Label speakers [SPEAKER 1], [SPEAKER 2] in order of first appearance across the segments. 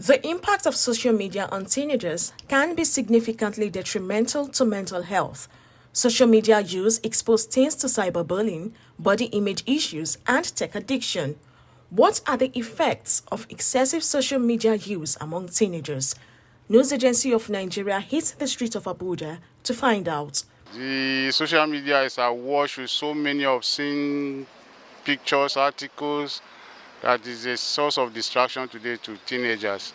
[SPEAKER 1] The impact of social media on teenagers can be significantly detrimental to mental health. Social media use exposes teens to cyberbullying, body image issues, and tech addiction. What are the effects of excessive social media use among teenagers? News Agency of Nigeria hits the streets of Abuja to find out.
[SPEAKER 2] The social media is awash with so many obscene pictures, articles, that is a source of distraction today to teenagers.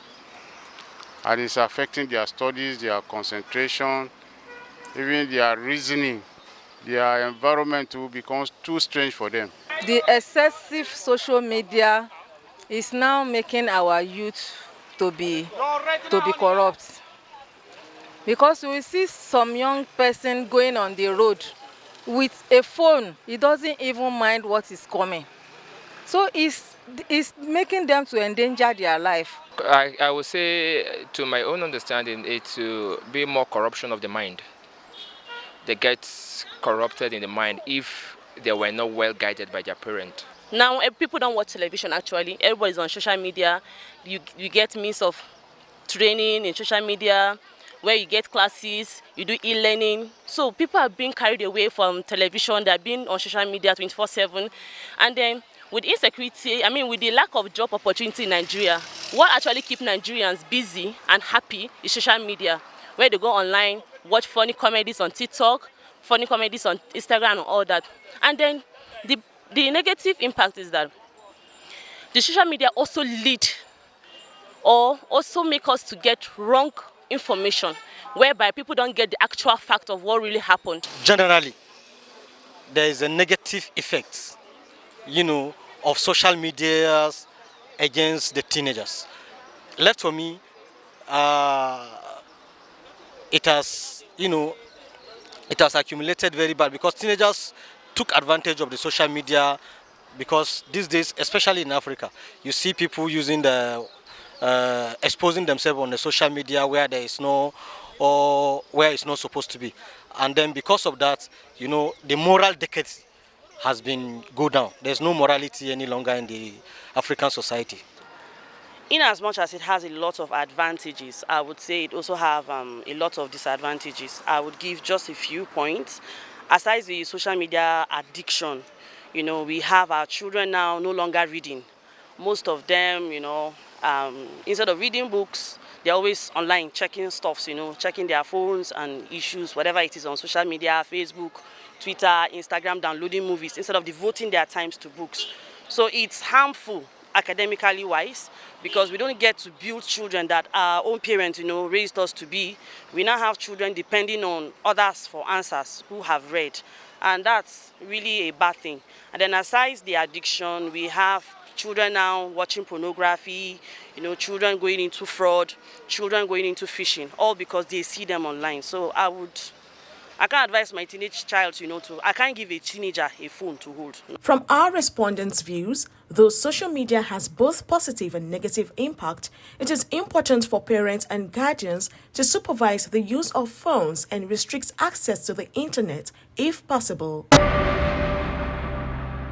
[SPEAKER 2] And it's affecting their studies, their concentration, even their reasoning. Their environment too becomes too strange for them.
[SPEAKER 3] The excessive social media is now making our youth to be corrupt. Because we see some young person going on the road with a phone, he doesn't even mind what is coming. So it's making them to endanger their life.
[SPEAKER 4] I would say, to my own understanding, it to be more corruption of the mind. They get corrupted in the mind if they were not well guided by their parent.
[SPEAKER 5] Now people don't watch television actually. Everybody's on social media. You get means of training in social media where you get classes, you do e-learning. So people are being carried away from television, they're being on social media 24/7. And then with insecurity, with the lack of job opportunity in Nigeria, what actually keeps Nigerians busy and happy is social media, where they go online, watch funny comedies on TikTok, funny comedies on Instagram and all that. And then the negative impact is that the social media also lead or also make us to get wrong information, whereby people don't get the actual fact of what really happened.
[SPEAKER 6] Generally, there is a negative effect, of social media against the teenagers. Left for me, it has accumulated very bad because teenagers took advantage of the social media, because these days, especially in Africa, you see people using exposing themselves on the social media where there is no, or where it's not supposed to be. And then because of that, the moral decade has been go down. There's no morality any longer in the African society.
[SPEAKER 5] In as much as it has a lot of advantages, I would say it also have a lot of disadvantages. I would give just a few points. Aside the social media addiction, we have our children now no longer reading. Most of them, instead of reading books, they're always online checking stuffs, checking their phones and issues, whatever it is on social media, Facebook, Twitter, Instagram, downloading movies, instead of devoting their times to books. So it's harmful academically wise, because we don't get to build children that our own parents, raised us to be. We now have children depending on others for answers who have read. And that's really a bad thing. And then aside the addiction, we have children now watching pornography, children going into fraud, children going into phishing, all because they see them online. So I can't advise my teenage child, I can't give a teenager a phone to hold.
[SPEAKER 1] From our respondents' views, though social media has both positive and negative impact, it is important for parents and guardians to supervise the use of phones and restrict access to the internet if possible.